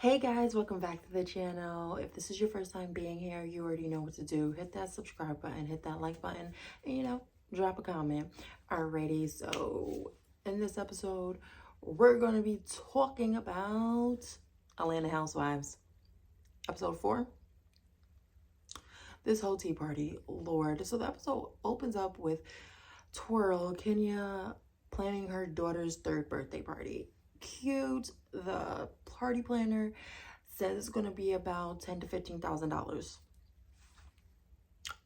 Hey guys, welcome back to the channel. If this is your first time being here, you already know what to do. Hit that subscribe button, hit that like button, and drop a comment. Alrighty, so in this episode, we're going to be talking about Atlanta Housewives. Episode 4. This whole tea party, Lord. So the episode opens up with Twirl, Kenya planning her daughter's 3rd birthday party. Cute. The party planner says it's going to be about $10,000 to $15,000.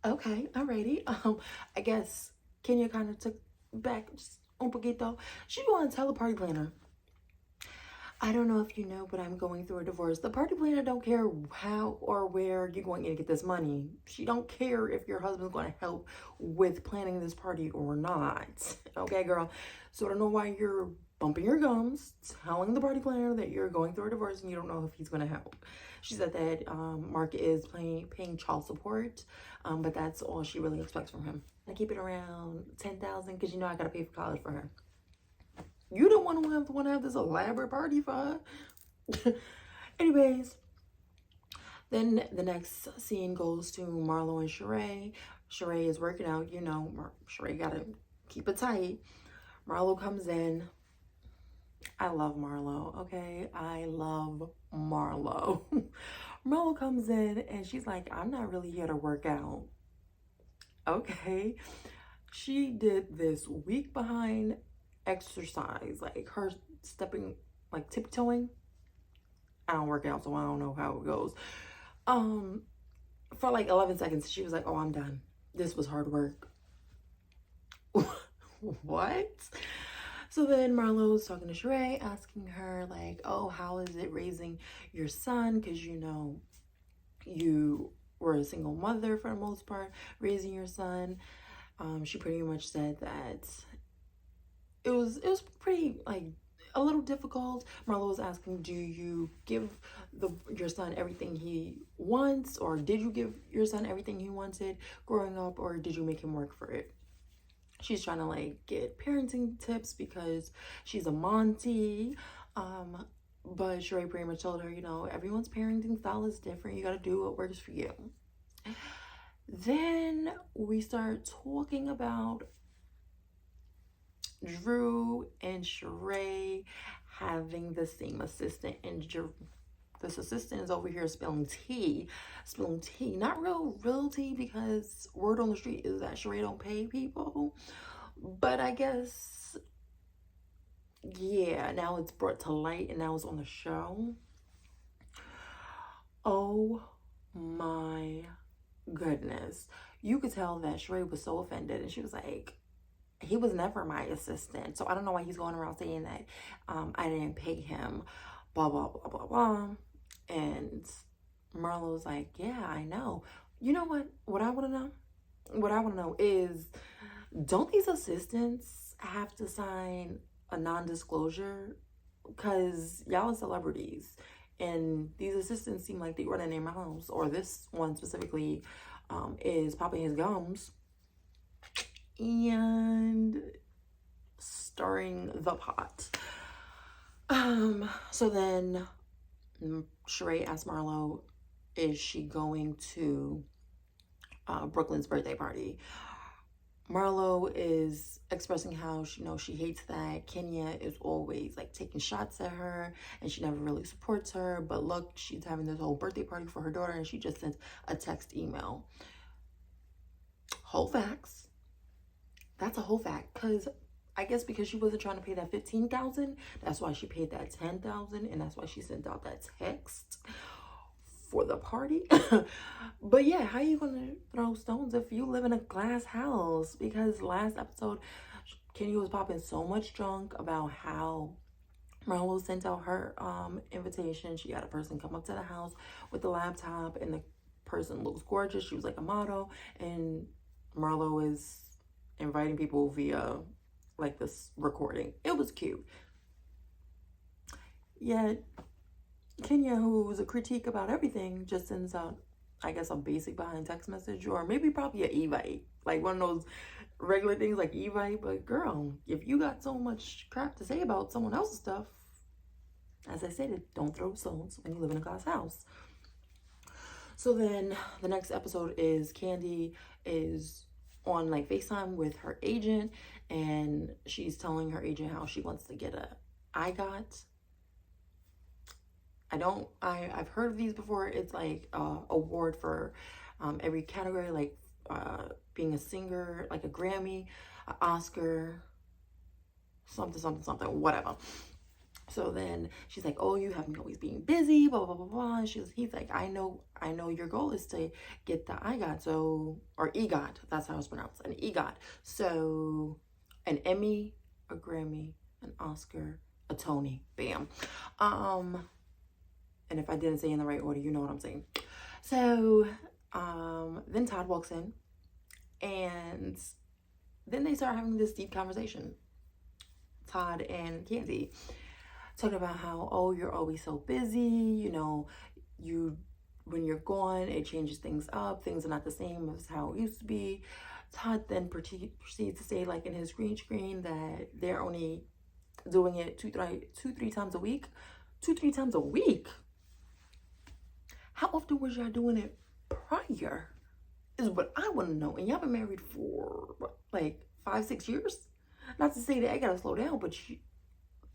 Okay, alrighty. I guess Kenya kind of took back just un poquito. She want to tell the party planner, I don't know if you know, but I'm going through a divorce. The party planner don't care how or where you're going to get this money. She don't care if your husband's going to help with planning this party or not. Okay, girl? So I don't know why you're bumping your gums, telling the party planner that you're going through a divorce and you don't know if he's going to help. She said that Mark is paying child support, but that's all she really expects from him. I keep it around $10,000 because I got to pay for college for her. You don't want to have this elaborate party for her. Anyways, then the next scene goes to Marlo and Sheree. Sheree is working out. Sheree got to keep it tight. Marlo comes in. I love Marlo, okay? I love Marlo. Marlo comes in and she's like, I'm not really here to work out. Okay. She did this week behind exercise, like her stepping, like tiptoeing. I don't work out, so I don't know how it goes. For like 11 seconds, she was like, oh, I'm done. This was hard work. What? So then Marlo's talking to Sheree, asking her like, oh, how is it raising your son? Because you were a single mother for the most part, raising your son. She pretty much said that it was pretty like a little difficult. Marlo was asking, do you give your son everything he wants, or did you give your son everything he wanted growing up, or did you make him work for it? She's trying to like get parenting tips because she's a Monty. But Sheree pretty much told her, everyone's parenting style is different. You got to do what works for you. Then we start talking about Drew and Sheree having the same assistant, and this assistant is over here spilling tea, not real tea, because word on the street is that Sheree don't pay people. But I guess, yeah, now it's brought to light and now it's on the show. Oh my goodness. You could tell that Sheree was so offended, and she was like, he was never my assistant, so I don't know why he's going around saying that I didn't pay him, blah, blah, blah, blah, blah. And Marlo's like, yeah, I know. You know what I want to know? What I want to know is, don't these assistants have to sign a non-disclosure? Because y'all are celebrities, and these assistants seem like they run their mouths, or this one specifically is popping his gums and stirring the pot. So then Sheree asked Marlo, is she going to Brooklyn's birthday party? Marlo is expressing how she hates that Kenya is always like taking shots at her and she never really supports her. But look, she's having this whole birthday party for her daughter and she just sent a text email. Whole facts. That's a whole fact, because I guess because she wasn't trying to pay that $15,000, that's why she paid that $10,000, and that's why she sent out that text for the party. But yeah, how are you gonna throw stones if you live in a glass house? Because last episode, Kenya was popping so much junk about how Marlo sent out her invitation. She had a person come up to the house with the laptop, and the person looks gorgeous. She was like a model, and Marlo is inviting people via like this recording. It was cute. Yet Kenya, who's a critique about everything, just sends out, I guess, a basic behind text message, or maybe probably an Evite, like one of those regular things like Evite. But girl, if you got so much crap to say about someone else's stuff, As I said, don't throw stones when you live in a glass house. So then the next episode is Kandi is on like FaceTime with her agent, and she's telling her agent how she wants to get a IGOT. I've heard of these before. It's like a award for every category, like being a singer, like a Grammy, an Oscar, something, whatever. So then she's like, oh, you have me always being busy, blah, blah, blah, blah. And he's like, I know your goal is to get the IGOT, or EGOT, that's how it's pronounced, an EGOT. So an Emmy, a Grammy, an Oscar, a Tony, bam. And if I didn't say in the right order, you know what I'm saying. So then Todd walks in, and then they start having this deep conversation, Todd and Kandi, talking about how, oh, you're always so busy, you know, when you're gone, it changes things up, things are not the same as how it used to be. Todd then proceeds to say, like in his green screen, that they're only doing it two, three times a week. 2-3 times a week? How often was y'all doing it prior? Is what I want to know. And y'all been married for what, like 5-6 years? Not to say that I gotta slow down, but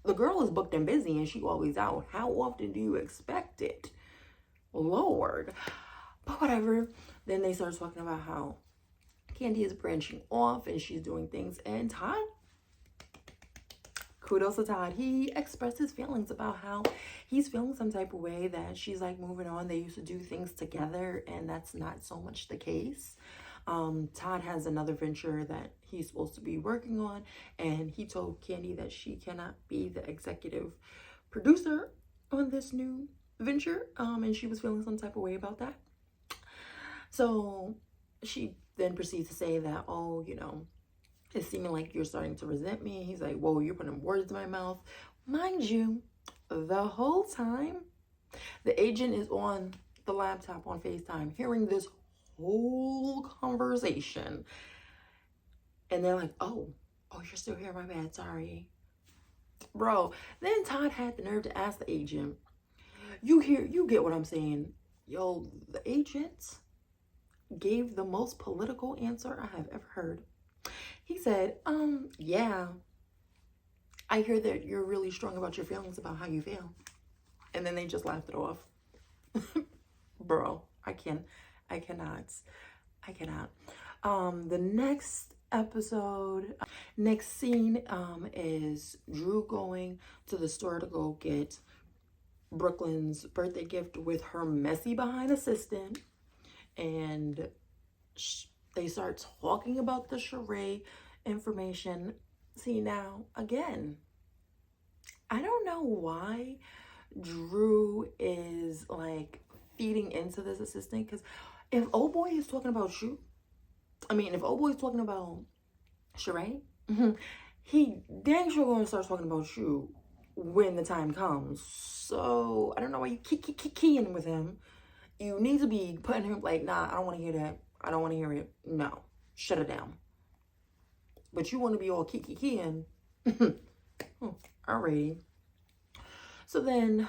the girl is booked and busy and she always out. How often do you expect it? Lord. But whatever. Then they start talking about how Kandi is branching off and she's doing things. And Todd, kudos to Todd. He expressed his feelings about how he's feeling some type of way that she's like moving on. They used to do things together, and that's not so much the case. Todd has another venture that he's supposed to be working on, and he told Kandi that she cannot be the executive producer on this new venture, and she was feeling some type of way about that. So she then proceeds to say that, oh, you know, it's seeming like you're starting to resent me. He's like, whoa, you're putting words in my mouth. Mind you, the whole time, the agent is on the laptop on FaceTime, hearing this whole conversation. And they're like, oh, you're still here, my bad, sorry. Bro, then Todd had the nerve to ask the agent, you get what I'm saying. Yo, the agent gave the most political answer I have ever heard. He said, yeah, I hear that you're really strong about your feelings about how you feel. And then they just laughed it off. Bro, I cannot. The next episode, next scene, is Drew going to the store to go get Brooklyn's birthday gift with her messy behind assistant. And they start talking about the Sheree information. See, now, again, I don't know why Drew is like feeding into this assistant, because if old boy is talking about if old boy is talking about Sheree, he dang sure gonna start talking about you when the time comes. So I don't know why you keep keying with him. You need to be putting him like, nah, I don't want to hear that. I don't want to hear it. No, shut it down. But you want to be all keying. Alrighty. So then,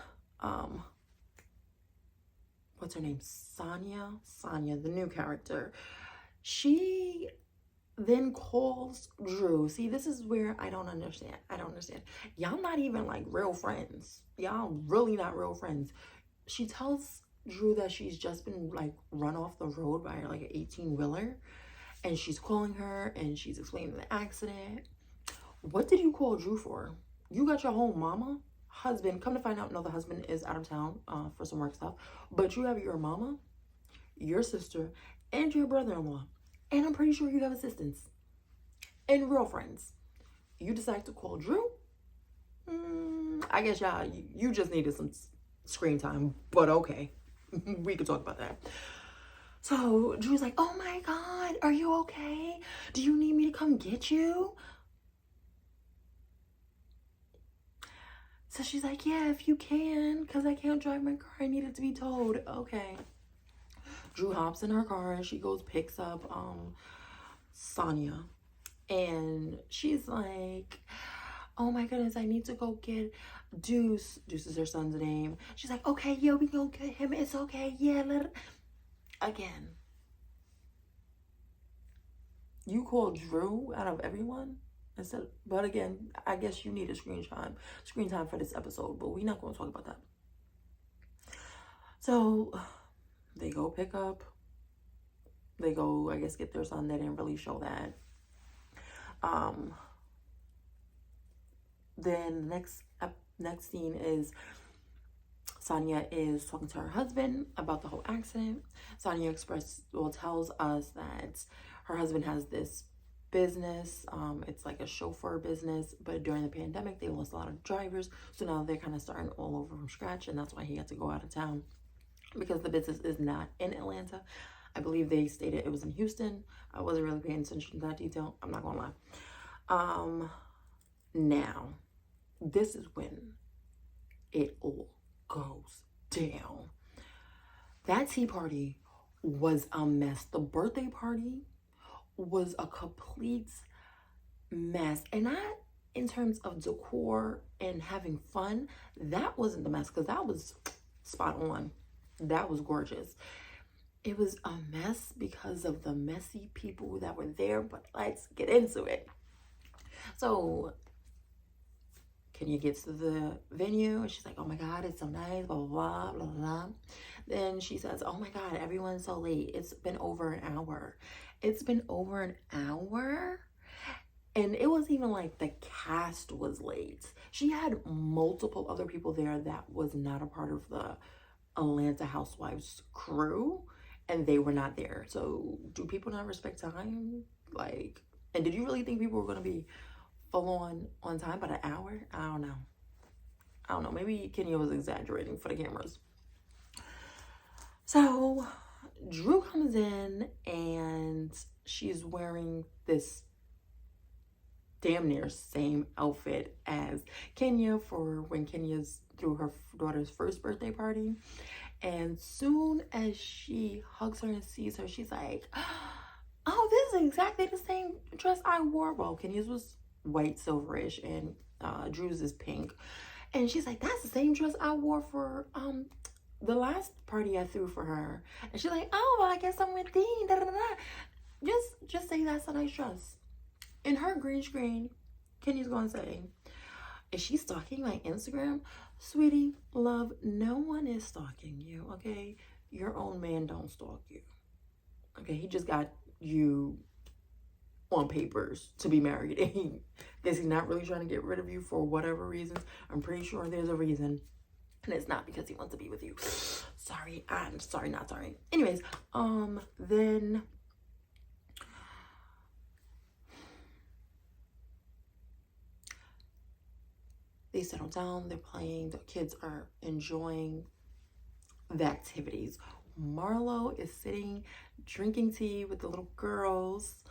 what's her name? Sonia, the new character. She then calls Drew. See, this is where I don't understand. Y'all not even like real friends. Y'all really not real friends. She tells Drew that she's just been like run off the road by like an 18-wheeler, and she's calling her and she's explaining the accident. What did you call Drew for? You got your whole mama, husband. Come to find out, no, the husband is out of town for some work stuff. But you have your mama, your sister, and your brother-in-law. And I'm pretty sure you have assistants and real friends. You decide to call Drew? I guess y'all, you just needed some screen time, but okay. We could talk about that. So Drew's like, oh my God, are you okay? Do you need me to come get you? So she's like, yeah, if you can, because I can't drive my car. I need it to be towed. Okay. Drew hops in her car and she goes, picks up Sonia. And she's like, oh my goodness, I need to go get Deuce. Deuce is her son's name. She's like, okay, yeah, we go get him. It's okay. Yeah, again. You call Drew out of everyone? Instead, but again, I guess you need a screen time for this episode, but we're not going to talk about that. So they go pick up. They go, I guess, get their son. They didn't really show that. Then next scene is Sonia is talking to her husband about the whole accident. Sonia tells us that her husband has this business. It's like a chauffeur business, but during the pandemic, they lost a lot of drivers. So now they're kind of starting all over from scratch, and that's why he had to go out of town because the business is not in Atlanta. I believe they stated it was in Houston. I wasn't really paying attention to that detail. I'm not gonna lie. Now, this is when it all goes down. That tea party was a mess. The birthday party was a complete mess. And not in terms of decor and having fun. That wasn't the mess, because that was spot on. That was gorgeous. It was a mess because of the messy people that were there, but let's get into it. So Kenya gets to the venue and she's like, oh my God, it's so nice, blah, blah, blah, blah, blah. Then she says, oh my God, everyone's so late. It's been over an hour. It's been over an hour? And it wasn't even like the cast was late. She had multiple other people there that was not a part of the Atlanta Housewives crew, and they were not there. So do people not respect time? Like, and did you really think people were going to be full on time by the hour? I don't know. Maybe Kenya was exaggerating for the cameras. So Drew comes in and she's wearing this damn near same outfit as Kenya for when Kenya's threw her daughter's first birthday party. And soon as she hugs her and sees her, she's like, oh, this is exactly the same dress I wore. Well, Kenya's was white, silverish, and Drew's is pink. And she's like, that's the same dress I wore for the last party I threw for her. And she's like, oh, well, I guess I'm with Dean. Da, da, da. Just say that's a nice dress. In her green screen, Kenya's going to say, is she stalking my Instagram? Sweetie, love, no one is stalking you, okay? Your own man don't stalk you. Okay, he just got you on papers to be married. And he's not really trying to get rid of you for whatever reasons. I'm pretty sure there's a reason. And it's not because he wants to be with you. Sorry, I'm sorry, not sorry. Anyways, then they settle down, they're playing, the kids are enjoying the activities. Marlo is sitting, drinking tea with the little girls.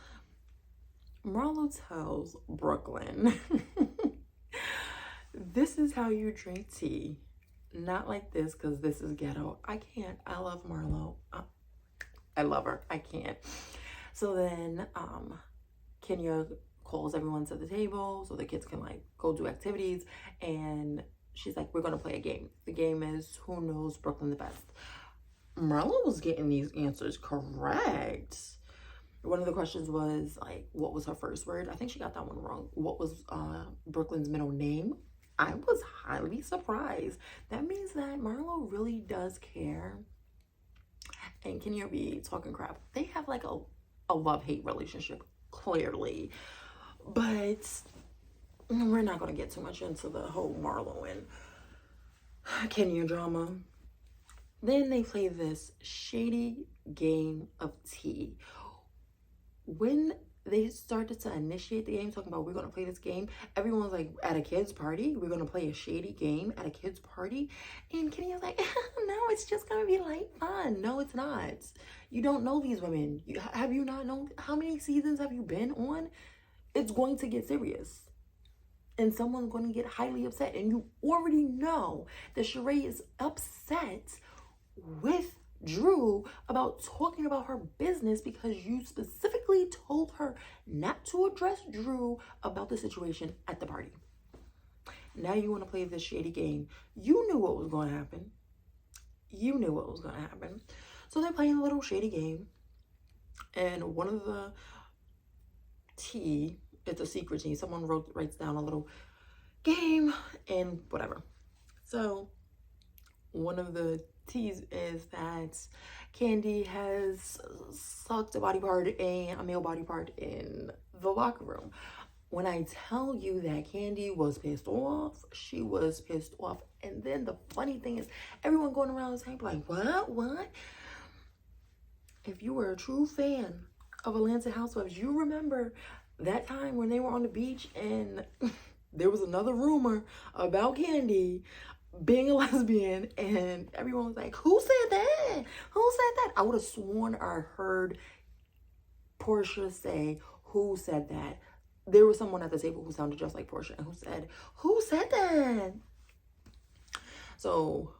Marlo tells Brooklyn, this is how you drink tea. Not like this, because this is ghetto. I can't. I love Marlo. I love her. I can't. So then Kenya calls everyone to the table so the kids can like go do activities, and she's like, we're gonna play a game. The game is who knows Brooklyn the best. Marlo was getting these answers correct. One of the questions was like, what was her first word? I think she got that one wrong. What was Brooklyn's middle name? I was highly surprised. That means that Marlo really does care, and Kenya be talking crap. They have like a love-hate relationship, clearly. But we're not going to get too much into the whole Marlo and Kenya drama. Then they play this shady game of tea. When they started to initiate the game, talking about we're going to play this game, everyone was like, at a kid's party, we're going to play a shady game at a kid's party. And Kenya's like, no, it's just going to be light fun. No, it's not. You don't know these women. Have you not known? How many seasons have you been on? It's going to get serious. And someone's going to get highly upset. And you already know that Sheree is upset with Drew about talking about her business because you specifically told her not to address Drew about the situation at the party. Now you want to play this shady game. You knew what was going to happen. You knew what was going to happen. So they're playing a little shady game. And one of the tea, it's a secret tea. Someone writes down a little game and whatever. So one of the teas is that Kandi has sucked a male body part in the locker room. When I tell you that Kandi was pissed off, she was pissed off. And then the funny thing is, everyone going around the table like, what? If you were a true fan of Atlanta Housewives, you remember that time when they were on the beach and there was another rumor about Kandi being a lesbian, and everyone was like, who said that? Who said that? I would have sworn I heard Portia say, who said that? There was someone at the table who sounded just like Portia and who said that? So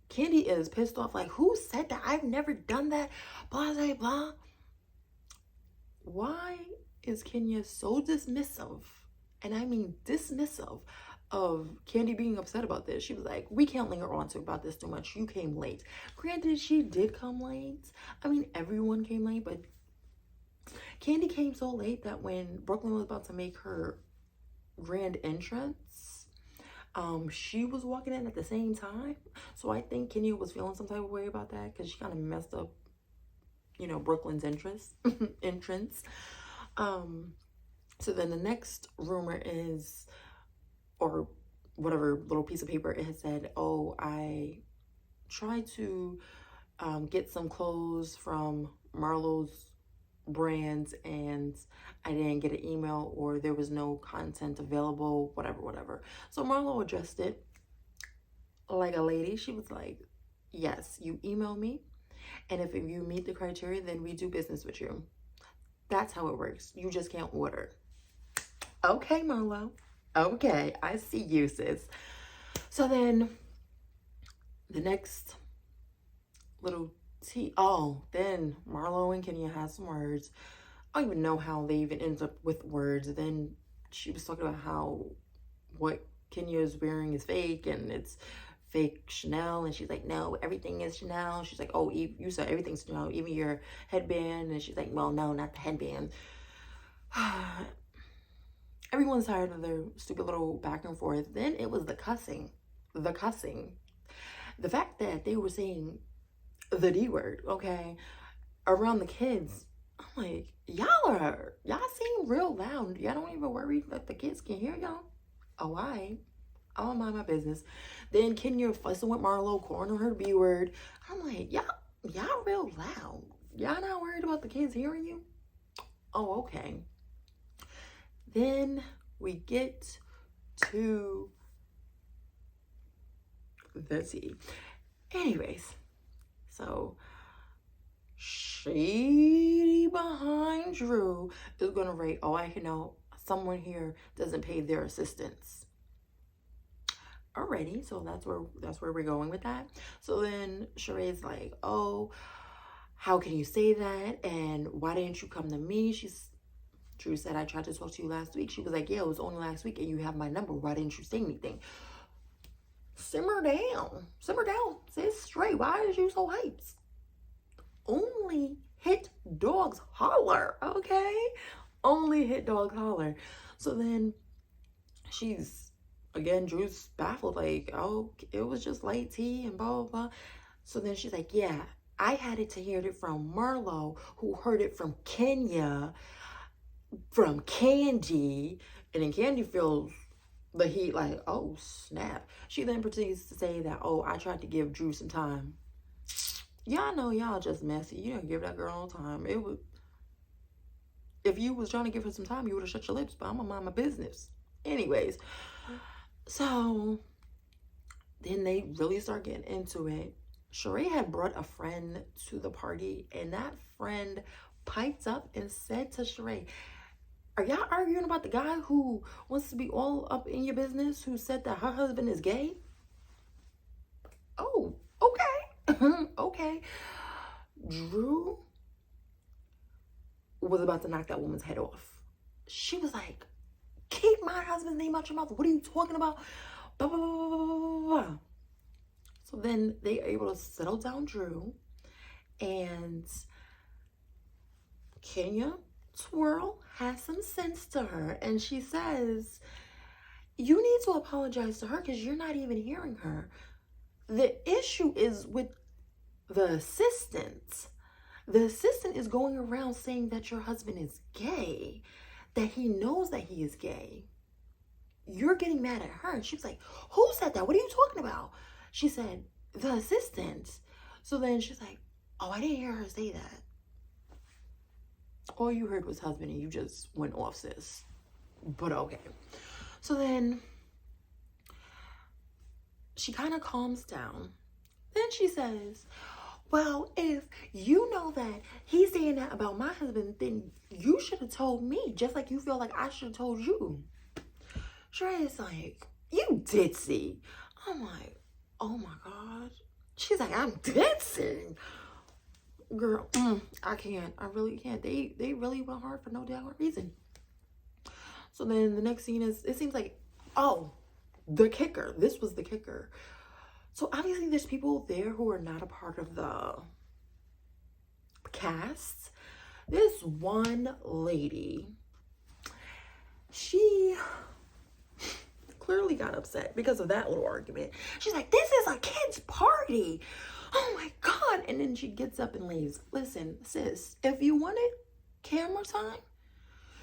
Kandi is pissed off, like, who said that? I've never done that, blah, blah, blah. Why is Kenya so dismissive, and I mean dismissive, of Kandi being upset about this? She was like, we can't linger on to about this too much. You came late. Granted, she did come late. I mean, everyone came late, but Kandi came so late that when Brooklyn was about to make her grand entrance, she was walking in at the same time. So I think Kenya was feeling some type of way about that because she kind of messed up, you know, Brooklyn's entrance. So then the next rumor is, or whatever little piece of paper, it had said, oh, I tried to get some clothes from Marlo's brands and I didn't get an email, or there was no content available, whatever. So Marlo addressed it like a lady. She was like, yes, you email me, and if you meet the criteria, then we do business with you. That's how it works. You just can't order. Okay, Marlo. Okay, I see you, sis. So then the next little then Marlo and Kenya had some words. I don't even know how they even ended up with words. Then she was talking about how what Kenya is wearing is fake and it's fake Chanel, and she's like, no, everything is Chanel. She's like, oh, you said everything's Chanel, even your headband. And she's like, well, no, not the headband. Everyone's tired of their stupid little back and forth. Then it was the cussing. The fact that they were saying the D word, okay, around the kids. I'm like, y'all seem real loud. Y'all don't even worry that the kids can hear y'all. Oh, I don't mind my business. Then Kenya fussing with Marlo, calling her the B word. I'm like, y'all real loud. Y'all not worried about the kids hearing you? Oh, okay. Then we get to the tea. Anyways, so shady behind Drew is gonna write, oh, I know someone here doesn't pay their assistants. Alrighty, so that's where we're going with that. So then Sheree's like, oh, how can you say that? And why didn't you come to me? Drew said, I tried to talk to you last week. She was like, yeah, it was only last week and you have my number. Why didn't you say anything? Simmer down, sis, straight. Why is you so hyped? Only hit dogs holler, okay? Only hit dogs holler. So then Drew's baffled, like, oh, it was just light tea and blah, blah, blah. So then she's like, yeah, I had it to hear it from Marlo, who heard it from Kenya, from Kandi, and then Kandi feels the heat, like, oh, snap. She then proceeds to say that, oh, I tried to give Drew some time. Y'all know y'all just messy. You don't give that girl no time. If you was trying to give her some time, you would have shut your lips, but I'm gonna mind my business. Anyways, so then they really start getting into it. Sheree had brought a friend to the party, and that friend piped up and said to Sheree, are y'all arguing about the guy who wants to be all up in your business, who said that her husband is gay? Oh, okay. Okay. Drew was about to knock that woman's head off. She was like, keep my husband's name out your mouth. What are you talking about? Blah, blah, blah, blah, blah, blah. So then they are able to settle down Drew, and Kenya Twirl has some sense to her, and she says, you need to apologize to her because you're not even hearing her. The issue is with the assistant. The assistant is going around saying that your husband is gay, that he knows that he is gay. You're getting mad at her. And she was like, who said that? What are you talking about? She said, the assistant. So then she's like, oh, I didn't hear her say that. All you heard was husband and you just went off, sis. But okay. So then she kind of calms down. Then she says, well, if you know that he's saying that about my husband, then you should have told me, just like you feel like I should have told you. Sheree's like, you ditzy. I'm like, oh my God. She's like, I'm ditzy. Girl, I can't. I really can't. They really went hard for no damn reason. So then the next scene is, it seems like, oh, the kicker. This was the kicker. So obviously there's people there who are not a part of the cast. This one lady, she clearly got upset because of that little argument. She's like, this is a kid's party. Oh my God. And then she gets up and leaves. Listen, sis, if you wanted camera time,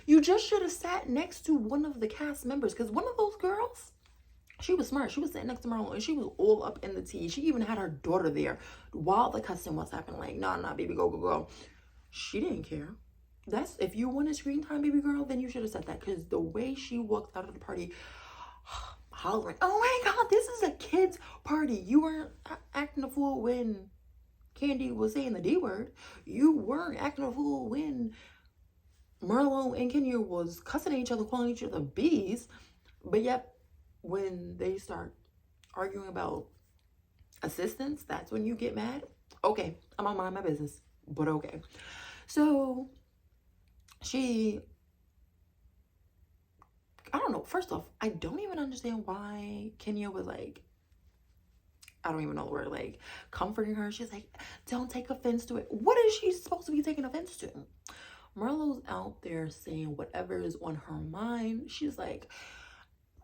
you just should have sat next to one of the cast members, because one of those girls, she was smart. She was sitting next to Marlo and she was all up in the tea. She even had her daughter there while the cussing was happening. Like, nah, baby, go. She didn't care. That's, if you wanted screen time, baby girl, then you should have said that, because the way she walked out of the party hollering, oh my God, this is a kid's party. You weren't acting a fool when Candy was saying the D word. You weren't acting a fool when Marlo and Kenya was cussing at each other, calling each other bees. But yet, when they start arguing about assistance, that's when you get mad. Okay, I'm gonna mind my business, but okay. So I don't know. First off, I don't even understand why Kenya was like, I don't even know the word, like comforting her. She's like, don't take offense to it. What is she supposed to be taking offense to? Marlo's out there saying whatever is on her mind. She's like,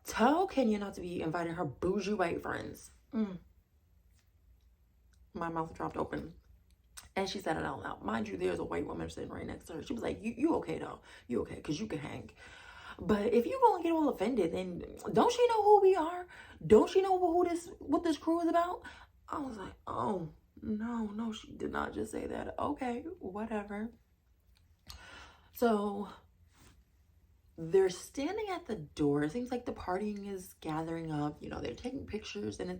tell Kenya not to be inviting her bougie white friends. My mouth dropped open. And she said it out loud. Mind you, there's a white woman sitting right next to her. She was like, you okay though? You okay? Because you can hang. But if you gonna get all offended, then don't she know who we are? Don't she know what this crew is about? I was like, oh, no, she did not just say that. Okay, whatever. So they're standing at the door. It seems like the partying is gathering up. You know, they're taking pictures and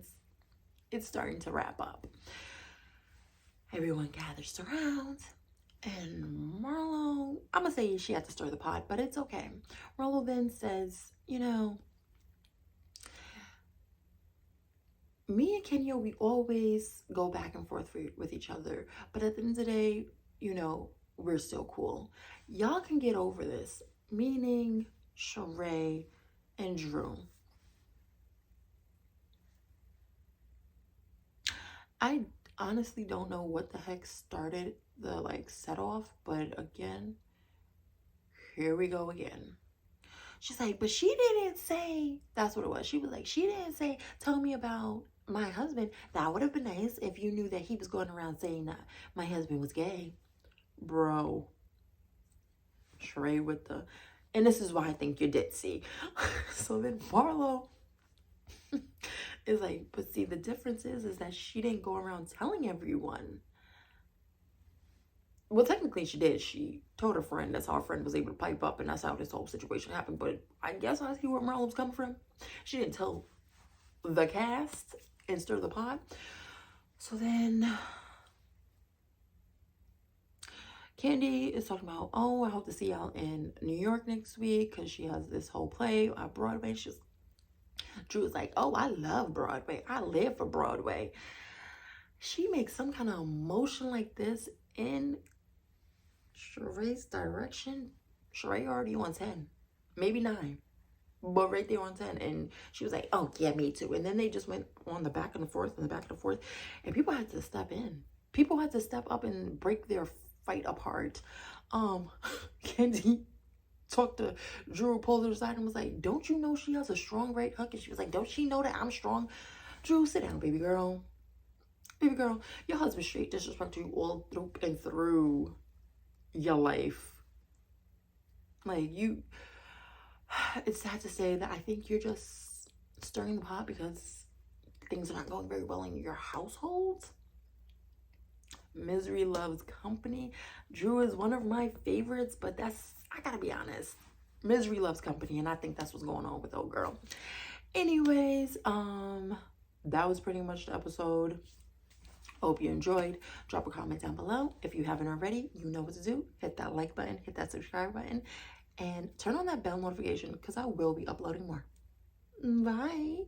it's starting to wrap up. Everyone gathers around. And Marlo, I'm going to say she had to stir the pot, but it's okay. Marlo then says, you know, me and Kenya, we always go back and forth with each other. But at the end of the day, you know, we're still cool. Y'all can get over this. Meaning Sheree and Drew. I honestly don't know what the heck started the like set off, but again, here we go again. She's like, but she didn't say, that's what it was. She was like, she didn't say, tell me about my husband. That would have been nice if you knew that he was going around saying that my husband was gay. Bro. Sheree with the, and this is why I think you're ditzy. So then Marlo is like, but see, the difference is that she didn't go around telling everyone. Well, technically she did. She told her friend. That's how her friend was able to pipe up, and that's how this whole situation happened. But I guess I see where Marlo was coming from. She didn't tell the cast and stir the pot. So then Candy is talking about, oh, I hope to see y'all in New York next week, because she has this whole play at Broadway. Drew is like, oh, I love Broadway. I live for Broadway. She makes some kind of motion like this in Sheree's direction. Sheree already on 10, maybe 9. but right there on 10. And she was like, oh, yeah, me too. And then they just went on the back and the forth and the back and the forth. And people had to step in. People had to step up and break their fight apart. Kendi talked to Drew, pulled her aside and was like, don't you know she has a strong right hook? And she was like, don't she know that I'm strong? Drew, sit down, baby girl. Baby girl, your husband straight disrespected you all through and through your life. Like, you, it's sad to say that I think you're just stirring the pot because things are not going very well in your household. Misery loves company. Drew is one of my favorites, but that's, I gotta be honest, Misery loves company, and I think that's what's going on with old girl. Anyways, that was pretty much the episode. Hope you enjoyed. Drop a comment down below. If you haven't already, you know what to do. Hit that like button, hit that subscribe button, and turn on that bell notification because I will be uploading more. Bye.